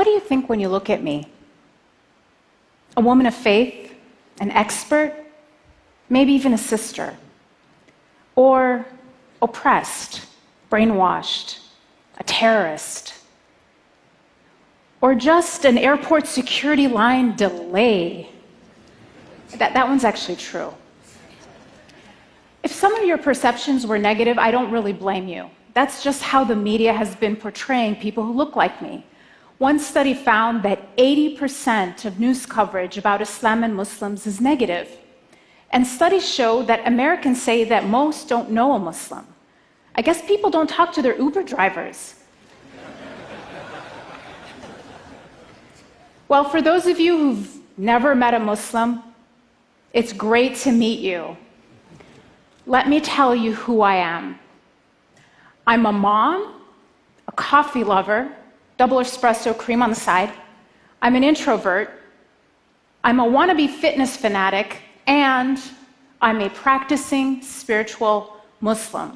do you think when you look at me? A woman of faith, an expert, maybe even a sister, or oppressed, brainwashed, a terrorist, or just an airport security line delay. That one's actually true. If some of your perceptions were negative, I don't really blame you. That's just how the media has been portraying people who look like me. One study found that 80% of news coverage about Islam and Muslims is negative. And studies show that Americans say that most don't know a Muslim. I guess people don't talk to their Uber drivers. Well, for those of you who've never met a Muslim, it's great to meet you. Let me tell you who I am. I'm a mom, a coffee lover, double espresso, cream on the side. I'm an introvert. I'm a wannabe fitness fanatic, and I'm a practicing spiritual Muslim.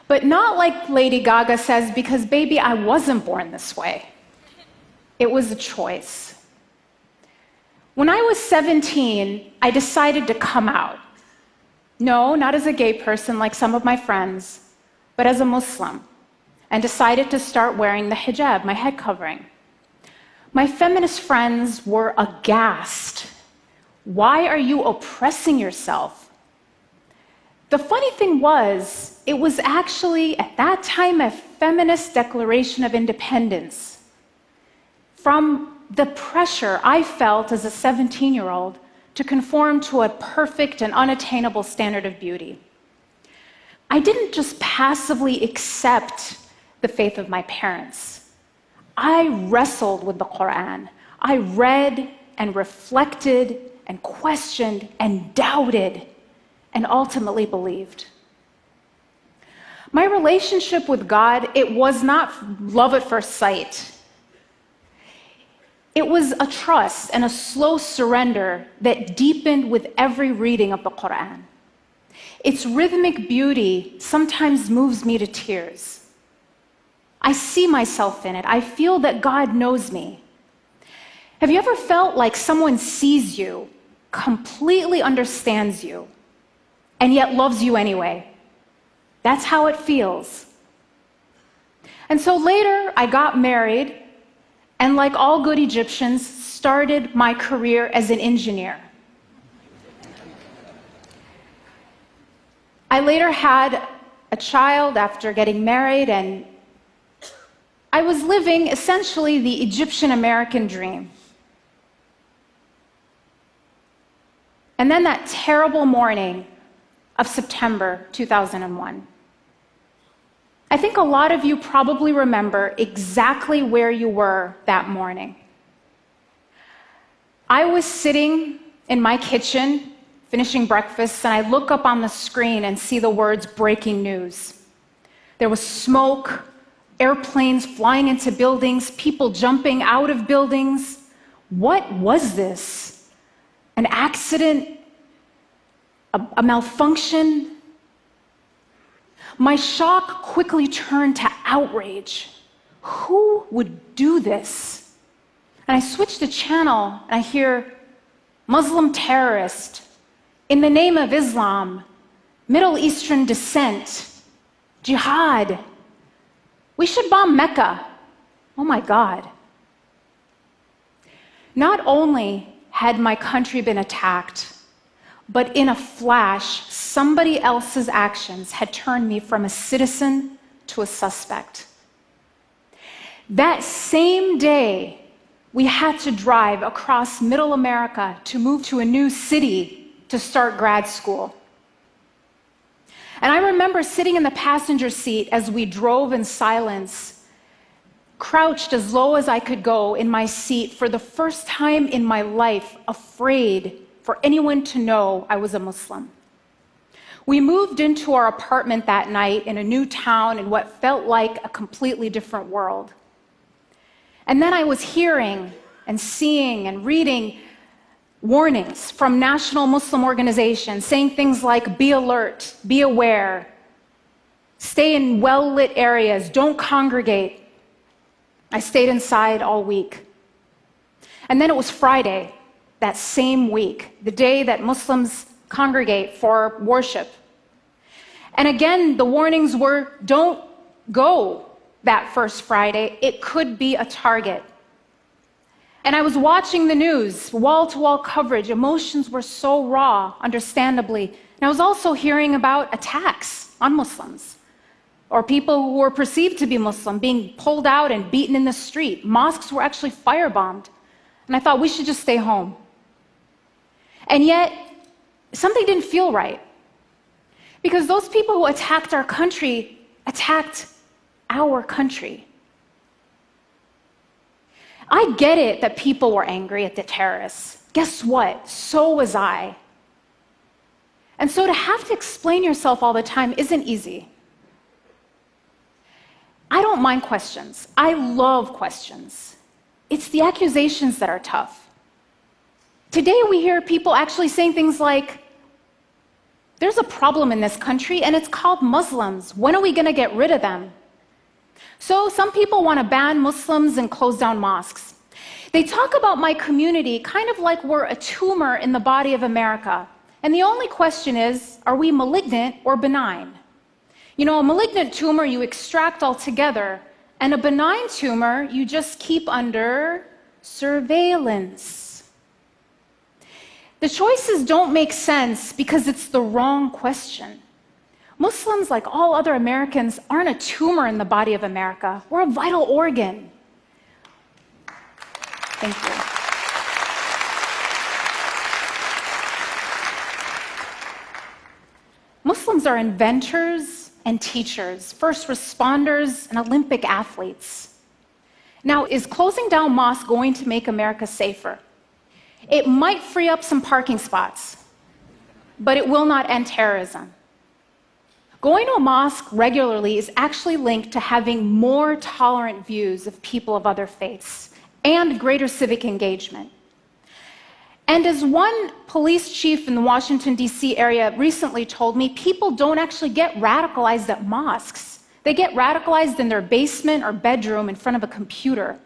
But not like Lady Gaga says, because baby, I wasn't born this way. It was a choice. When I was 17, I decided to come out. No, not as a gay person like some of my friends, but as a Muslim, and decided to start wearing the hijab, my head covering. My feminist friends were aghast. Why are you oppressing yourself? The funny thing was, it was actually, at that time, a feminist declaration of independence from the pressure I felt as a 17-year-old to conform to a perfect and unattainable standard of beauty. I didn't just passively accept the faith of my parents. I wrestled with the Quran. I read and reflected and questioned and doubted and ultimately believed. My relationship with God, it was not love at first sight. It was a trust and a slow surrender that deepened with every reading of the Quran. Its rhythmic beauty sometimes moves me to tears. I see myself in it. I feel that God knows me. Have you ever felt like someone sees you, completely understands you, and yet loves you anyway? That's how it feels. And so later, I got married, and like all good Egyptians, started my career as an engineer. I later had a child after getting married, and I was living essentially the Egyptian-American dream. And then that terrible morning of September 2001. I think a lot of you probably remember exactly where you were that morning. I was sitting in my kitchen, finishing breakfast, and I look up on the screen and see the words breaking news. There was smoke, airplanes flying into buildings, people jumping out of buildings. What was this? An accident? A malfunction? My shock quickly turned to outrage. Who would do this? And I switched the channel and I hear Muslim terrorist, in the name of Islam, Middle Eastern descent, jihad. We should bomb Mecca. Oh my God. Not only had my country been attacked, but in a flash, somebody else's actions had turned me from a citizen to a suspect. That same day, we had to drive across Middle America to move to a new city to start grad school. And I remember sitting in the passenger seat as we drove in silence, crouched as low as I could go in my seat for the first time in my life, afraid for anyone to know I was a Muslim. We moved into our apartment that night in a new town in what felt like a completely different world. And then I was hearing and seeing and reading warnings from national Muslim organizations saying things like, be alert, be aware, stay in well-lit areas, don't congregate. I stayed inside all week. And then it was Friday, that same week, the day that Muslims congregate for worship. And again, the warnings were, don't go that first Friday. It could be a target. And I was watching the news, wall-to-wall coverage. Emotions were so raw, understandably. And I was also hearing about attacks on Muslims, or people who were perceived to be Muslim being pulled out and beaten in the street. Mosques were actually firebombed. And I thought, we should just stay home. And yet, something didn't feel right. Because those people who attacked our country attacked our country. I get it that people were angry at the terrorists. Guess what? So was I. And so to have to explain yourself all the time isn't easy. I don't mind questions. I love questions. It's the accusations that are tough. Today we hear people actually saying things like, there's a problem in this country and it's called Muslims. When are we going to get rid of them? So some people want to ban Muslims and close down mosques. They talk about my community kind of like we're a tumor in the body of America. And the only question is, are we malignant or benign? You know, a malignant tumor you extract altogether, and a benign tumor you just keep under surveillance. The choices don't make sense because it's the wrong question. Muslims, like all other Americans, aren't a tumor in the body of America. We're a vital organ. Thank you. Muslims are inventors and teachers, first responders and Olympic athletes. Now, is closing down mosques going to make America safer? It might free up some parking spots, but it will not end terrorism. Going to a mosque regularly is actually linked to having more tolerant views of people of other faiths and greater civic engagement. And as one police chief in the Washington, D.C. area recently told me, people don't actually get radicalized at mosques. They get radicalized in their basement or bedroom in front of a computer.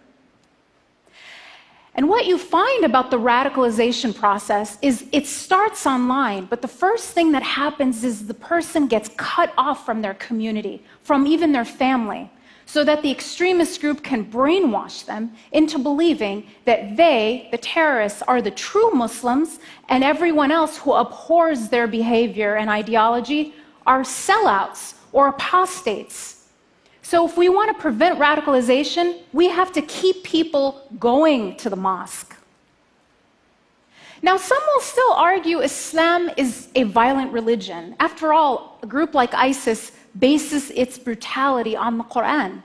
And what you find about the radicalization process is it starts online, but the first thing that happens is the person gets cut off from their community, from even their family, so that the extremist group can brainwash them into believing that they, the terrorists, are the true Muslims, and everyone else who abhors their behavior and ideology are sellouts or apostates. So if we want to prevent radicalization, we have to keep people going to the mosque. Now, some will still argue Islam is a violent religion. After all, a group like ISIS bases its brutality on the Quran.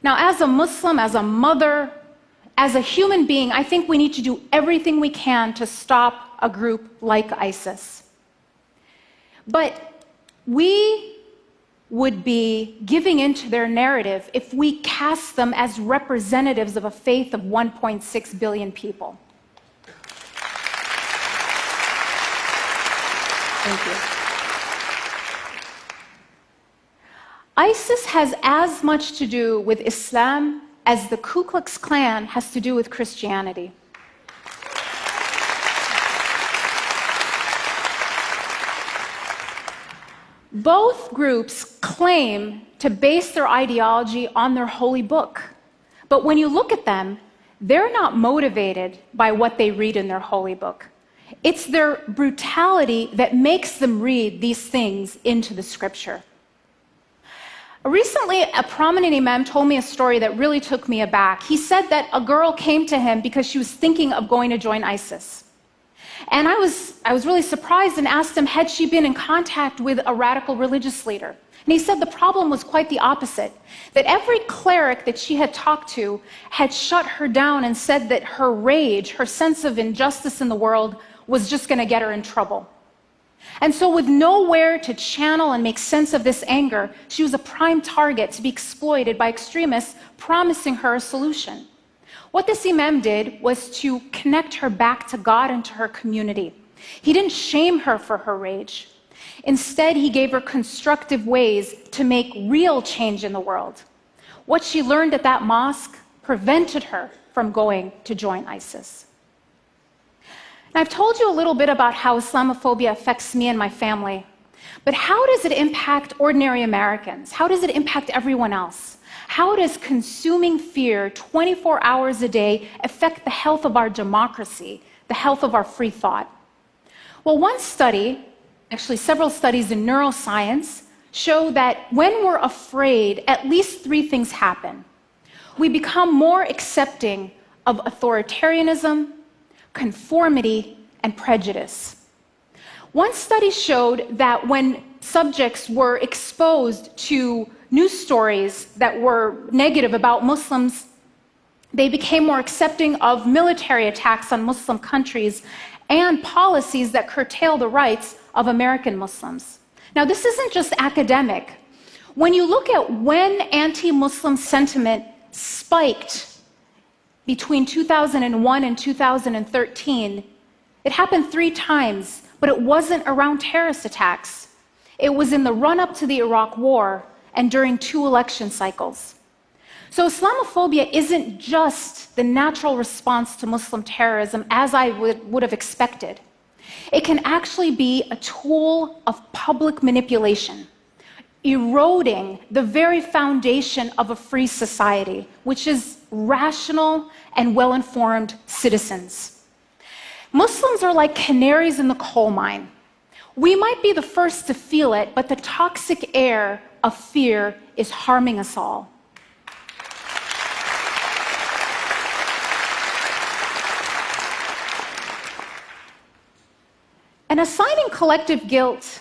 Now, as a Muslim, as a mother, as a human being, I think we need to do everything we can to stop a group like ISIS. But we would be giving into their narrative if we cast them as representatives of a faith of 1.6 billion people. Thank you. ISIS has as much to do with Islam as the Ku Klux Klan has to do with Christianity. Both groups claim to base their ideology on their holy book. But when you look at them, they're not motivated by what they read in their holy book. It's their brutality that makes them read these things into the scripture. Recently, a prominent imam told me a story that really took me aback. He said that a girl came to him because she was thinking of going to join ISIS. And I was really surprised and asked him, had she been in contact with a radical religious leader? And he said the problem was quite the opposite, that every cleric that she had talked to had shut her down and said that her rage, her sense of injustice in the world, was just going to get her in trouble. And so with nowhere to channel and make sense of this anger, she was a prime target to be exploited by extremists promising her a solution. What this imam did was to connect her back to God and to her community. He didn't shame her for her rage. Instead, he gave her constructive ways to make real change in the world. What she learned at that mosque prevented her from going to join ISIS. And I've told you a little bit about how Islamophobia affects me and my family, but how does it impact ordinary Americans? How does it impact everyone else? How does consuming fear 24 hours a day affect the health of our democracy, the health of our free thought? Well, one study, actually several studies in neuroscience, show that when we're afraid, at least three things happen. We become more accepting of authoritarianism, conformity, and prejudice. One study showed that when subjects were exposed to news stories that were negative about Muslims, they became more accepting of military attacks on Muslim countries and policies that curtail the rights of American Muslims. Now, this isn't just academic. When you look at when anti-Muslim sentiment spiked between 2001 and 2013, it happened 3 times, but it wasn't around terrorist attacks. It was in the run-up to the Iraq War and during 2 election cycles. So Islamophobia isn't just the natural response to Muslim terrorism as I would have expected. It can actually be a tool of public manipulation, eroding the very foundation of a free society, which is rational and well-informed citizens. Muslims are like canaries in the coal mine. We might be the first to feel it, but the toxic air of fear is harming us all. And assigning collective guilt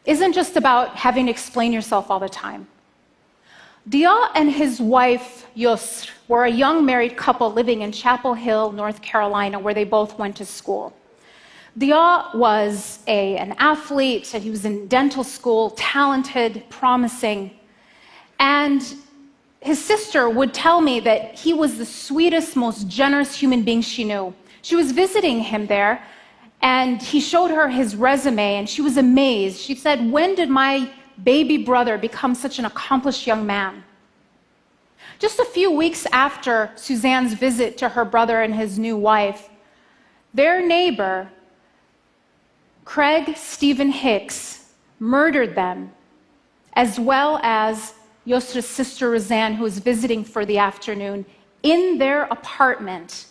isn't just about having to explain yourself all the time. Dia and his wife, Yusr, were a young married couple living in Chapel Hill, North Carolina, where they both went to school. Dia was an athlete, and he was in dental school, talented, promising. And his sister would tell me that he was the sweetest, most generous human being she knew. She was visiting him there, and he showed her his resume, and she was amazed. She said, "When did my baby brother become such an accomplished young man?" Just a few weeks after Suzanne's visit to her brother and his new wife, their neighbor, Craig Stephen Hicks, murdered them, as well as Yusra's sister Roseanne, who was visiting for the afternoon, in their apartment,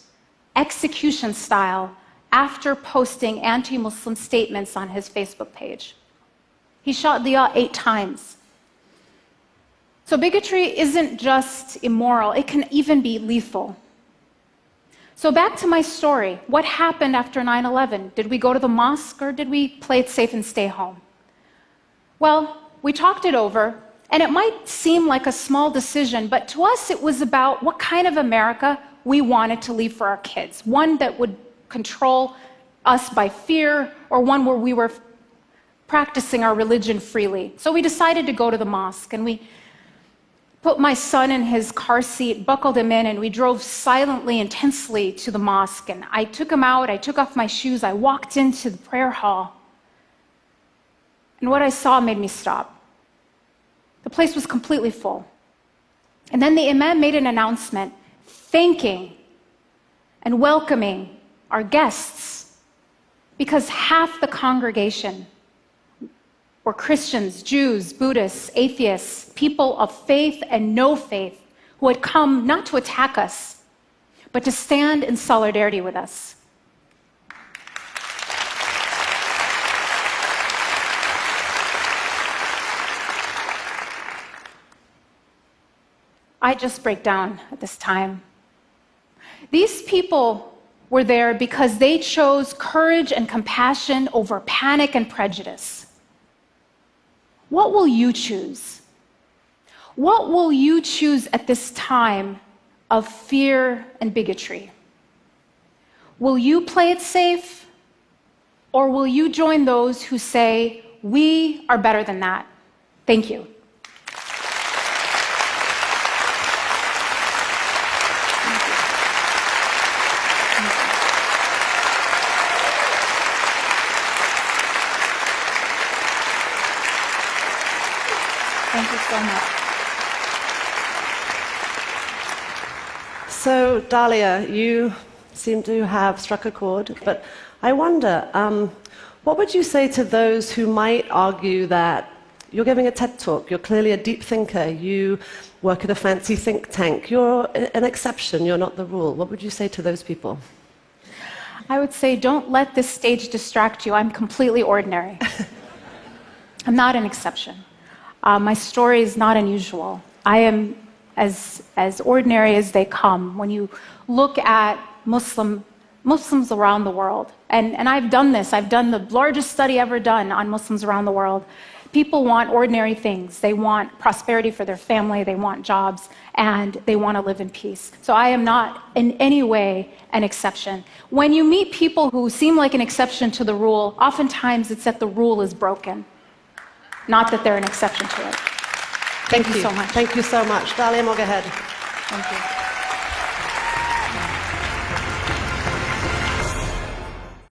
execution style, after posting anti-Muslim statements on his Facebook page. He shot Dia 8 times. So bigotry isn't just immoral, it can even be lethal. So back to my story. What happened after 9/11? Did we go to the mosque or did we play it safe and stay home? Well, we talked it over, and it might seem like a small decision, but to us it was about what kind of America we wanted to leave for our kids. One that would control us by fear, or one where we were practicing our religion freely. So we decided to go to the mosque, and we put my son in his car seat, buckled him in, and we drove silently, intensely to the mosque. And I took him out, I took off my shoes, I walked into the prayer hall. And what I saw made me stop. The place was completely full. And then the imam made an announcement thanking and welcoming our guests, because half the congregation were Christians, Jews, Buddhists, atheists, people of faith and no faith, who had come not to attack us, but to stand in solidarity with us. I just break down at this time. These people were there because they chose courage and compassion over panic and prejudice. What will you choose? What will you choose at this time of fear and bigotry? Will you play it safe, or will you join those who say, we are better than that? Thank you. Thank you so much. So, Dahlia, you seem to have struck a chord, but I wonder, what would you say to those who might argue that you're giving a TED talk, you're clearly a deep thinker, you work at a fancy think tank, you're an exception, you're not the rule? What would you say to those people? I would say, don't let this stage distract you. I'm completely ordinary. I'm not an exception. My story is not unusual. I am as ordinary as they come. When you look at Muslims around the world, and I've done this, I've done the largest study ever done on Muslims around the world. People want ordinary things. They want prosperity for their family, they want jobs, and they want to live in peace. So I am not in any way an exception. When you meet people who seem like an exception to the rule, oftentimes it's that the rule is broken, not that they're an exception to it. Thank you so much. Thank you so much. Dahlia Moghahed. Thank you.